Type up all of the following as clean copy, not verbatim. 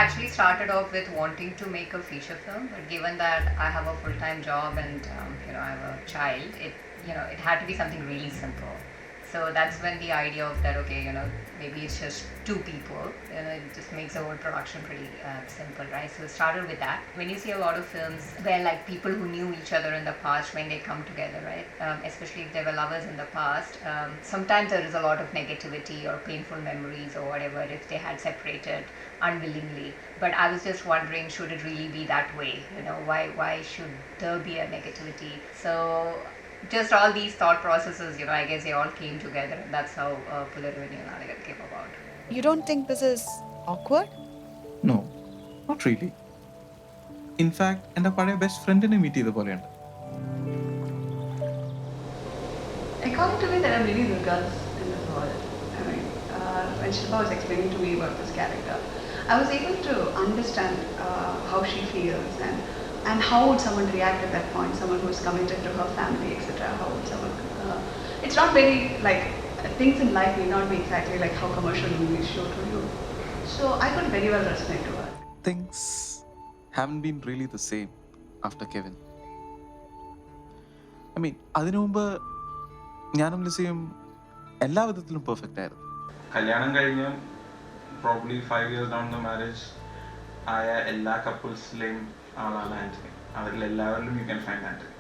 actually started off with wanting to make a feature film, but given that I have a full-time job and I have a child, it had to be something really simple. So that's when the idea of that, maybe it's just two people, it just makes the whole production pretty simple, right? So it started with that. When you see a lot of films where like people who knew each other in the past, when they come together, right, especially if they were lovers in the past, sometimes there is a lot of negativity or painful memories or whatever if they had separated unwillingly. But I was just wondering, should it really be that way? Why should there be a negativity? So just all these thought processes, I guess they all came together, and that's how Pularum Iniyum Naalekal came about. You don't think this is awkward? No, not really. In fact, എൻ്റെ പഴയ best ഫ്രണ്ടിനെ meet ചെയ്ത പോലെയുണ്ട്. According to me, there are many Durgas in this world. I mean, when Shilpa was explaining to me about this character, I was able to understand how she feels and how would someone react at that point, someone who is committed to her family, etc. How would someone... it's not very, like, things in life may not be exactly like how commercial movies show to you. So I could very well resonate to her. Things haven't been really the same after Kevin. I mean, അതിനു മുമ്പ് ഞാനും ലിസിയും എല്ലാ വിധത്തിലും perfect ആയിരുന്നു. കല്യാണം കഴിഞ്ഞ് probably 5 years down the marriage ആയ എല്ലാ കപ്പിൾസിലെയും ആളാണ് Antony. അവരിലെല്ലാവരിലും you can find Anthony.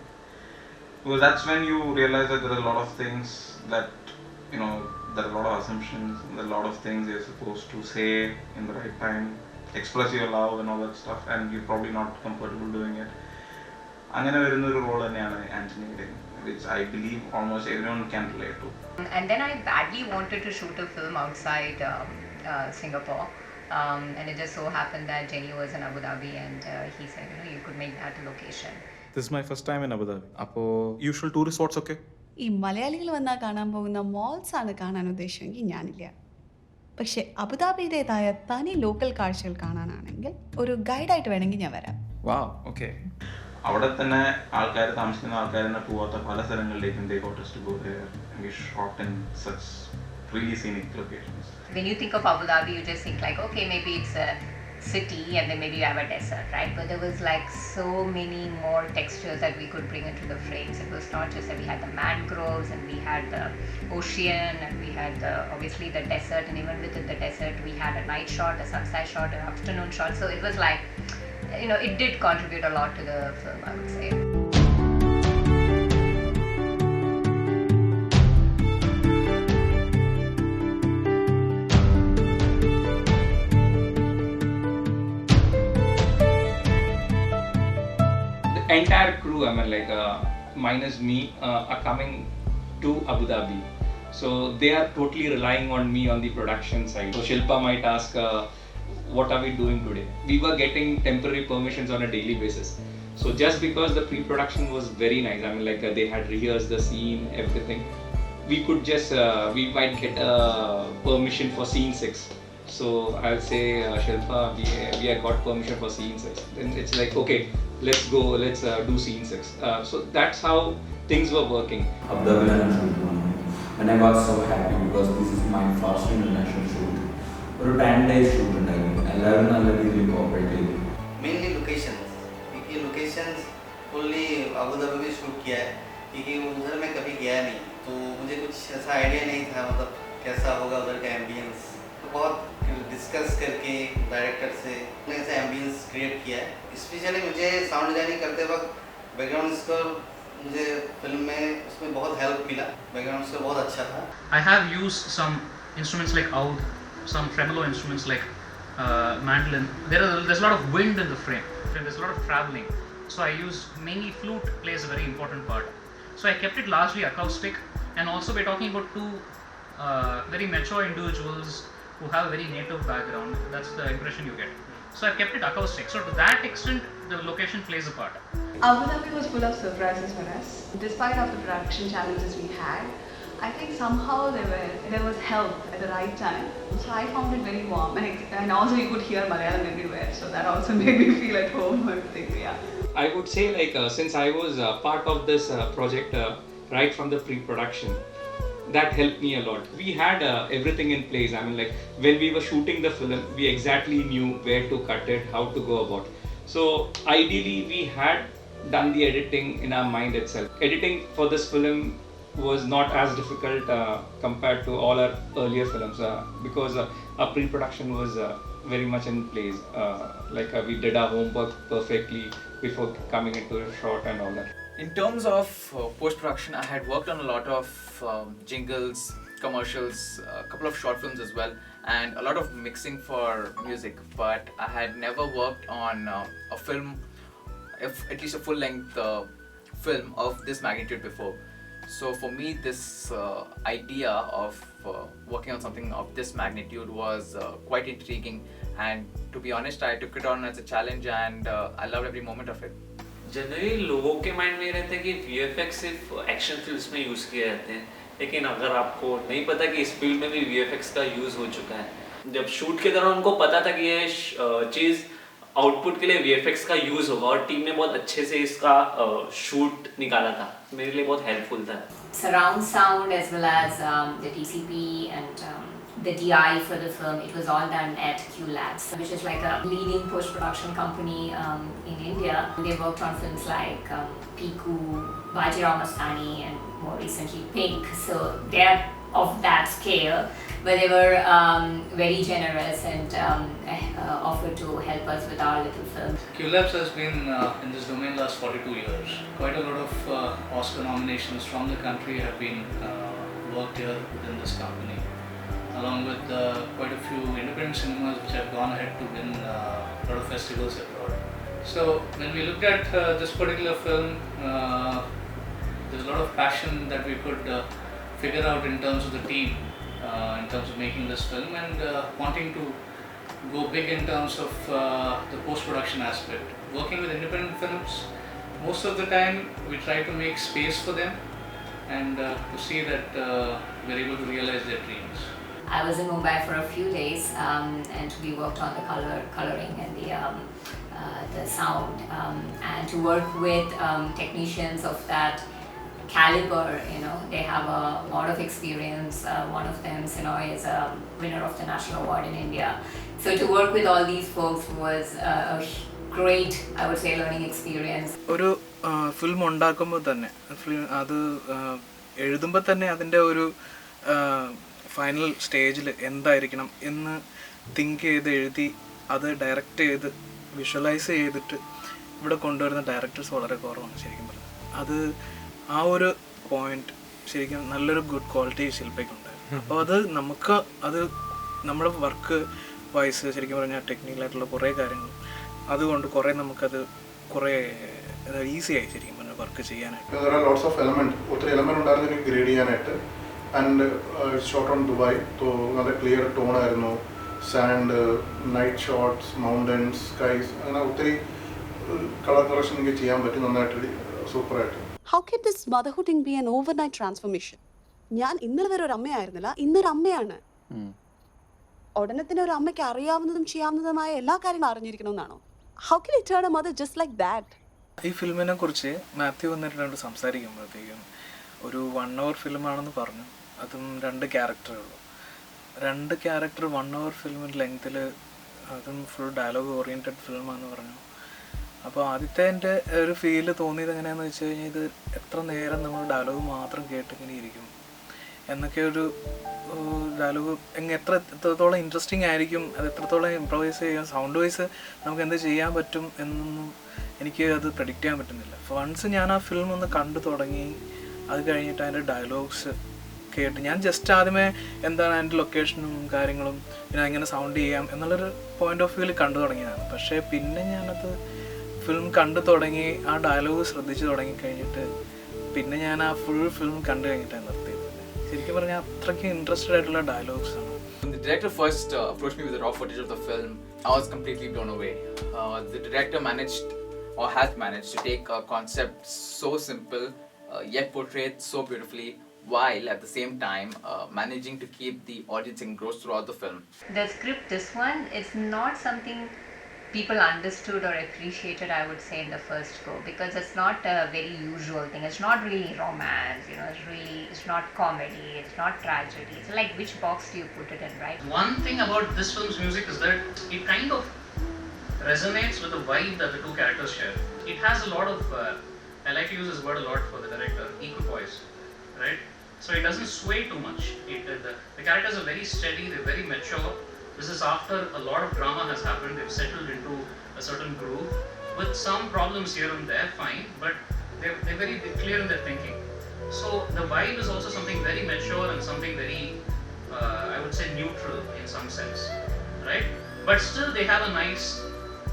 Because that's when you realize that there are a lot of things that, there are a lot of assumptions, there are a lot of things you're supposed to say in the right time, express your love and all that stuff, and you're probably not comfortable doing it. അങ്ങനെ വരുന്നൊരു role തന്നെയാണ് ആന്റണിയുടെ, which I believe almost everyone can relate to. And then I badly wanted to shoot a film outside Singapore. And it just so happened that Jenif was in Abu Dhabi, and he said, you could make that a location. This is my first time in Abu Dhabi. അപ്പോൾ usual tourist spots ഒക്കെ ഈ മലയാളികൾ വന്നാൽ കാണാൻ പോകുന്ന moles ആണ് കാണാൻ ഉദ്ദേശിച്ചെങ്കിൽ ഞാനില്ല. പക്ഷേ അബുദാബിയുടേതായ തനി ലോക്കൽ കാഴ്ചകൾ കാണാനാണെങ്കിൽ ഒരു ഗൈഡായിട്ട് വേണമെങ്കിൽ ഞാൻ വരാം. വാവ്, ഓക്കെ. അവിടെ തന്നെ ആൾക്കാർ താമസിക്കുന്ന ആൾക്കാർ തന്നെ പോവാത്ത പല സ്ഥലങ്ങളിലേക്കും they got us to go there and we shot in such really scenic locations. When you think of Abu Dhabi, you just think like, okay, maybe it's a city and then maybe you have a desert, right? But there was like so many more textures that we could bring into the frames. It was not just that we had the mangroves and we had the ocean and we had obviously the desert, and even within the desert we had a night shot, a sunset shot, an afternoon shot. So it was like, it did contribute a lot to the film, I would say. Entire crew, minus me, are coming to Abu Dhabi. So they are totally relying on me on the production side. So Shilpa might ask, what are we doing today? We were getting temporary permissions on a daily basis. So just because the pre-production was very nice, they had rehearsed the scene, everything, we could just, we might get a permission for scene 6. So I'll say, Shilpa, we have got permission for scene 6. Then it's like, okay, let's go, let's do scene 6. So that's how things were working. Abu Dhabi shoot one, and I was so happy because this is my first international shoot. ഒരു 10 days shoot ഉണ്ടായിരുന്നു. എല്ലാവരും നല്ല രീതിയിൽ cooperate ചെയ്തു. Mainly locations, क्योंकि locations fully Abu Dhabi में shoot किया है, क्योंकि उधर मैं कभी गया नहीं, तो मुझे कुछ ऐसा आइडिया नहीं था कैसा होगा उधर का एम्बियंस. बहुत डिस्कस करके डायरेक्टर से ऐसा एम्बियंस क्रिएट किया है. स्पेशली मुझे साउंड डिजाइनिंग करते वक्त बैकग्राउंड स्कोर मुझे फिल्म में उसमें बहुत हेल्प मिला. बैकग्राउंड स्कोर बहुत अच्छा था. I have used some instruments like oud, some tremolo instruments like mandolin. There's a lot of wind in the frame. There's a lot of traveling. So I use mainly flute plays a very important part. So I kept it largely acoustic, and also we're talking about two very mature individuals who have a very native background. That's the impression you get. So I've kept it acoustic. So to that extent, the location plays a part. Abu Dhabi was full of surprises for us. Despite of the production challenges we had, I think somehow there was help at the right time. So I found it very warm, and also you could hear Malayalam everywhere. So that also made me feel at home. I would say since I was part of this project right from the pre-production, that helped me a lot. We had everything in place. I mean, like when we were shooting the film, we exactly knew where to cut it, how to go about. So ideally, we had done the editing in our mind itself. Editing for this film was not as difficult compared to all our earlier films because our pre-production was very much in place. We did our homework perfectly before coming into the shot and all that. In terms of post-production, I had worked on a lot of jingles, commercials, a couple of short films as well, and a lot of mixing for music, but I had never worked on a film, at least a full-length film of this magnitude before. So for me, this idea of working on something of this magnitude was quite intriguing, and to be honest, I took it on as a challenge and I loved every moment of it. Generally लोगों के mind में रहता है कि VFX सिर्फ action films में use किए जाते हैं, लेकिन अगर आपको नहीं पता कि इस फील्ड में भी VFX का यूज़ हो चुका है, जब शूट के दौरान उनको पता था कि ये चीज़ आउटपुट के लिए VFX का यूज़ होगा और टीम ने बहुत अच्छे से इसका शूट निकाला था, मेरे लिए बहुत हेल्पफुल था. Surround sound as well as the DCP and the DI for the film, it was all done at QLAB, which is like a leading post-production company in India. They worked on films like Piku, Bajirao Mastani, and more recently Pink. So they're of that scale, but they were very generous and offered to help us with our little film. QLAB has been in this domain last 42 years. Quite a lot of Oscar nominations from the country have been worked here within this company, along with quite a few independent cinemas which have gone ahead to win a lot of festivals abroad. So when we looked at this particular film, there's a lot of passion that we could figure out in terms of the team, in terms of making this film, and wanting to go big in terms of the post-production aspect. Working with independent films, most of the time we try to make space for them and to see that we're able to realize their dreams. I was in Mumbai for a few days and we worked on the coloring and the sound and to work with technicians of that caliber, they have a lot of experience. One of them, is a winner of the national award in India. So to work with all these folks was a great, I would say, learning experience. ഒരു film ഉണ്ടാക്കുമ്പോൾ തന്നെ അത് എഴുതുമ്പോൾ തന്നെ അതിൻ്റെ ഒരു final സ്റ്റേജിൽ എന്തായിരിക്കണം എന്ന് തിങ്ക് ചെയ്ത് എഴുതി അത് ഡയറക്റ്റ് ചെയ്ത് വിഷ്വലൈസ് ചെയ്തിട്ട് ഇവിടെ കൊണ്ടുവരുന്ന ഡയറക്ടേഴ്സ് വളരെ കുറവാണ് ശരിക്കും പറഞ്ഞത്. അത് ആ ഒരു പോയിന്റ് ശരിക്കും നല്ലൊരു ഗുഡ് ക്വാളിറ്റി ശില്പയ്ക്കുണ്ടായിരുന്നു. അപ്പോൾ അത് നമുക്ക് അത് നമ്മുടെ വർക്ക് വൈസ് ശരിക്കും പറഞ്ഞാൽ ടെക്നിക്കലായിട്ടുള്ള കുറേ കാര്യങ്ങൾ അതുകൊണ്ട് കുറേ നമുക്കത് കുറേ ഈസി ആയി ശരിക്കും പറഞ്ഞാൽ വർക്ക് ചെയ്യാനായിട്ട്. ലോട്ട്സ് ഓഫ് ഒത്തിരി എലമെന്റ് ഉണ്ടായിരുന്നു എനിക്ക് ഗ്രേഡ് ചെയ്യാനായിട്ട്. ആൻഡ് ഷോട്ട് ഓൺ ദുബായ്, നല്ല ക്ലിയർ ടോൺ ആയിരുന്നു. Sand, night shots, mountains, skies, അങ്ങനെ ഒത്തിരി കളർ കളക്ഷൻ എനിക്ക് ചെയ്യാൻ പറ്റും നന്നായിട്ട്, സൂപ്പറായിട്ട്. How can this motherhooding be an overnight transformation? ഞാൻ ഇന്നലെ വരെ ഒരു അമ്മയായിരുന്നില്ല, ഇന്നൊരു അമ്മയാണ്. ഉടനെ തന്നെ ഒരു അമ്മയ്ക്ക് അറിയാവുന്നതും ചെയ്യാവുന്നതുമായ എല്ലാ കാര്യങ്ങളും അറിഞ്ഞിരിക്കണമെന്നാണോ? How can I turn a mother just like that? ഈ ഫിലിമിനെ കുറിച്ച് മാത്യു വന്നിട്ടുണ്ട് സംസാരിക്കുമ്പോഴത്തേക്കും ഒരു 1 hour ഫിലിമാണെന്ന് പറഞ്ഞു. അതും 2 ക്യാരക്ടറുള്ളൂ. 2 ക്യാരക്ടർ 1 hour ഫിലിമിൻ്റെ ലെങ്ത്തിൽ, അതും ഫുൾ ഡയലോഗ് ഓറിയൻറ്റഡ് ഫിലിമാണെന്ന് പറഞ്ഞു. അപ്പോൾ ആദ്യത്തെ എൻ്റെ ഒരു ഫീല് തോന്നിയത് എങ്ങനെയാണെന്ന് വെച്ച് കഴിഞ്ഞാൽ ഇത് എത്ര നേരം നമ്മൾ ഡയലോഗ് മാത്രം കേട്ടിങ്ങനെ ഇരിക്കും എന്നൊക്കെ ഒരു ഡയലോഗ് എത്രത്തോളം ഇൻട്രസ്റ്റിംഗ് ആയിരിക്കും, അത് എത്രത്തോളം ഇംപ്രവൈസ് ചെയ്യാം, സൗണ്ട് വൈസ് നമുക്ക് എന്ത് ചെയ്യാൻ പറ്റും എന്നൊന്നും എനിക്ക് അത് പ്രെഡിക്റ്റ് ചെയ്യാൻ പറ്റുന്നില്ല. വൺസ് ഞാൻ ആ ഫിലിം ഒന്ന് കണ്ടു തുടങ്ങി, അത് കഴിഞ്ഞിട്ട് അതിൻ്റെ ഡയലോഗ്സ് കേട്ട് ഞാൻ ജസ്റ്റ് ആദ്യമേ എന്താണ് അതിൻ്റെ ലൊക്കേഷനും കാര്യങ്ങളും പിന്നെ എങ്ങനെ സൗണ്ട് ചെയ്യാം എന്നുള്ളൊരു പോയിന്റ് ഓഫ് വ്യൂവിൽ കണ്ടു തുടങ്ങിയതാണ്. പക്ഷേ പിന്നെ ഞാനത് ഫിലിം കണ്ടു തുടങ്ങി, ആ ഡയലോഗ് ശ്രദ്ധിച്ച് തുടങ്ങി കഴിഞ്ഞിട്ട് പിന്നെ ഞാൻ ആ ഫുൾ ഫിലിം കണ്ടു കഴിഞ്ഞിട്ടാണ് നിർത്തിയത്. ശരിക്കും പറഞ്ഞാൽ അത്രയ്ക്ക് ഇൻട്രസ്റ്റഡ് ആയിട്ടുള്ള ഡയലോഗ്സ് ആണ്. When the director first approached me with the raw footage of the film, I was completely blown away. The director managed or has managed to take a concept so simple yet portrayed so beautifully, while at the same time managing to keep the audience engrossed throughout the film. The script, this one, it's not something people understood or appreciated, I would say, in the first go, because it's not a very usual thing. It's not really romance, it's not comedy, it's not tragedy. It's like, which box do you put it in, right? One thing about this film's music is that it kind of resonates with the vibe that the two characters share. It has a lot of, I like to use this word a lot for the director, equipoise, right? So it doesn't sway too much. The characters are very steady, they're very mature. This is after a lot of drama has happened, they've settled into a certain groove with some problems here and there, fine, but they're very clear in their thinking. So the vibe is also something very mature and something very, I would say, neutral in some sense, right? But still they have a nice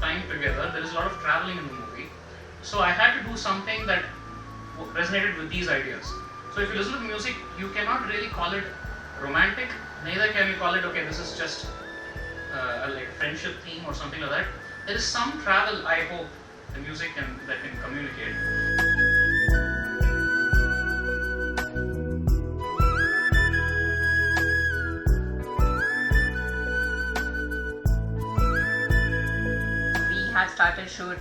time together. There is a lot of traveling in the movie. So I had to do something that resonated with these ideas. So if you listen to the music, you cannot really call it romantic, neither can you call it, okay, this is just like friendship theme or something like that. There is some travel, I hope, the music that can communicate. We had started shoot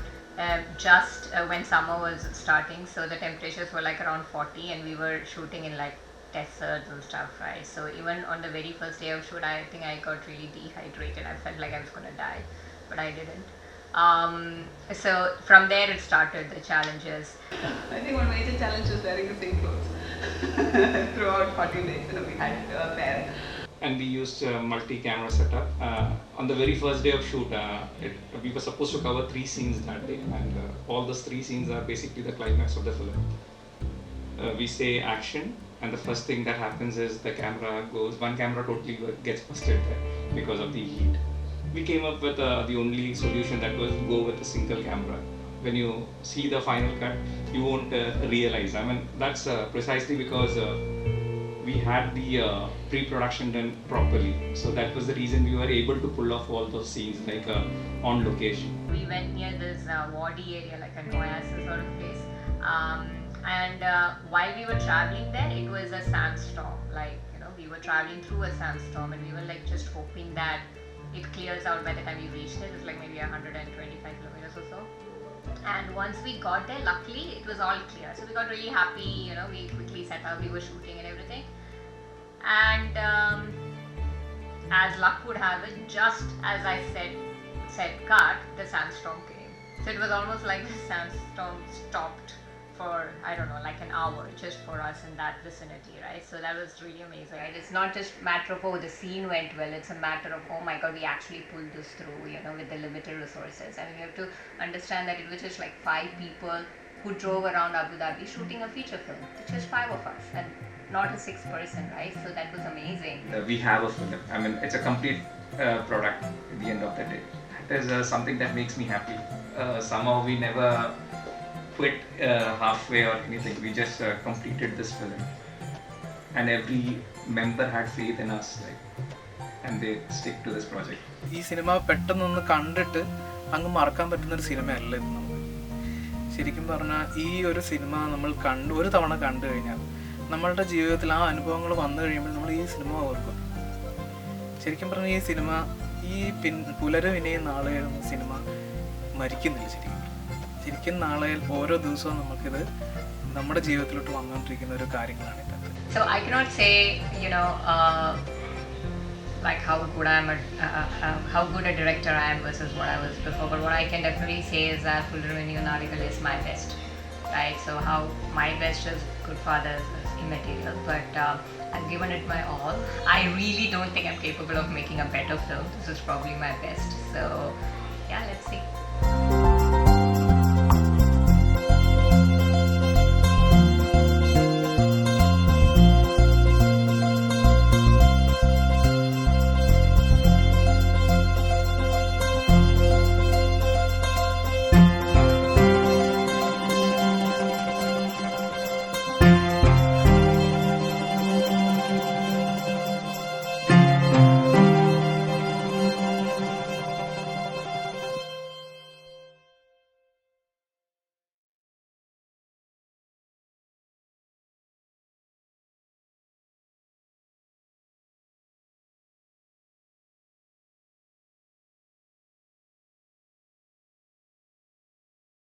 just when summer was starting, so the temperatures were like around 40 and we were shooting in like deserts and stuff, right? So even on the very first day of shoot, I think I got really dehydrated. I felt like I was gonna die, but I didn't. So from there it started, the challenges. I think one major challenge was wearing the same clothes throughout 14 days. We had a pair. And we used a multi-camera setup. On the very first day of shoot, we were supposed to cover 3 scenes that day, and all those 3 scenes are basically the climax of the film. We say action, and the first thing that happens is the camera goes, one camera totally gets busted because of the heat. We came up with the only solution that was go with a single camera. When you see the final cut, you won't realize. I mean, that's precisely because we had the pre-production done properly. So that was the reason we were able to pull off all those scenes like on location. We went near this Wadi area, like a oasis sort of place. And while we were traveling there, it was a sandstorm. Like, we were traveling through a sandstorm and we were like just hoping that it clears out by the time we reached it. It was like maybe 125 kilometers or so. And once we got there, luckily it was all clear. So we got really happy, we quickly set up, we were shooting and everything. And as luck would have it, just as I said cut, the sandstorm came. So it was almost like the sandstorm stopped for, I don't know, like an hour just for us in that vicinity, right? So that was really amazing, right? It's not just a matter of, oh, the scene went well, it's a matter of, oh my God, we actually pulled this through, with the limited resources. And you have to understand that it was just like 5 people who drove around Abu Dhabi shooting a feature film. It's just 5 of us and not a 6th person, right? So that was amazing. We have a film. I mean, it's a complete product at the end of the day. That is something that makes me happy. Somehow we never quit halfway or anything. We just completed this film, and every member had faith in us, and they stick to this project. ഈ cinema പെട്ടെന്നൊന്ന് കണ്ടിട്ട് അങ്ങ് മറക്കാൻ പറ്റുന്നൊരു സിനിമയല്ല ഇത് നമുക്ക്. ശരിക്കും പറഞ്ഞാൽ ഈ ഒരു സിനിമ നമ്മൾ ഒരു തവണ കണ്ടു കഴിഞ്ഞാൽ നമ്മളുടെ ജീവിതത്തിൽ ആ അനുഭവങ്ങൾ വന്നു കഴിയുമ്പോൾ നമ്മൾ ഈ സിനിമ ഓർക്കും. ശരിക്കും പറഞ്ഞാൽ ഈ സിനിമ പുലരും ഇനിയും നാളെയും എന്ന സിനിമ മരിക്കുന്നില്ല. ശരിക്കും നാളെ ഓരോ ദിവസവും നമുക്കിത് നമ്മുടെ ജീവിതത്തിലോട്ട് വന്നുകൊണ്ടിരിക്കുന്ന ഒരു കാര്യങ്ങളാണ് ഇതിനകത്ത്. So I cannot say, like how good a director I am versus what I was before, but what I can definitely say is that Pularum Iniyum Naalekal is my best, right? So how my best is Goodfathers is immaterial, but I've given it my all. I really don't think I'm capable of making a better film. This is probably my best. So yeah, let's see.